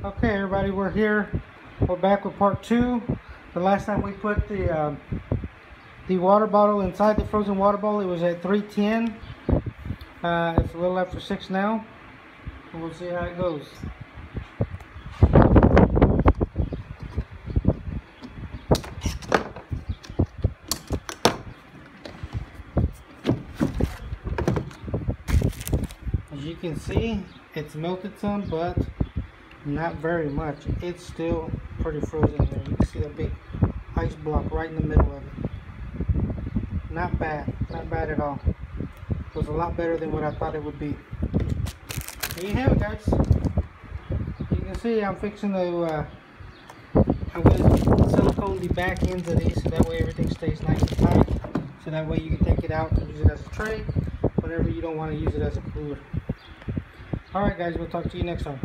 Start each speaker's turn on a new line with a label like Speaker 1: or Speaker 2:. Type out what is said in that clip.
Speaker 1: Okay, everybody, we're here. We're back with part 2. The last time we put the water bottle inside the frozen water bottle, it was at 310. It's a little after 6 now. And we'll see how it goes. As you can see, it's melted some, but not very much. It's still pretty frozen there. You can see that big ice block right in the middle of it. Not bad at all. It was a lot better than what I thought it would be. There you have it, guys. You can see I'm fixing to I'm going to silicone the back ends of these so that way everything stays nice and tight. So that way you can take it out and use it as a tray whenever you don't want to use it as a cooler. Alright guys, we'll talk to you next time.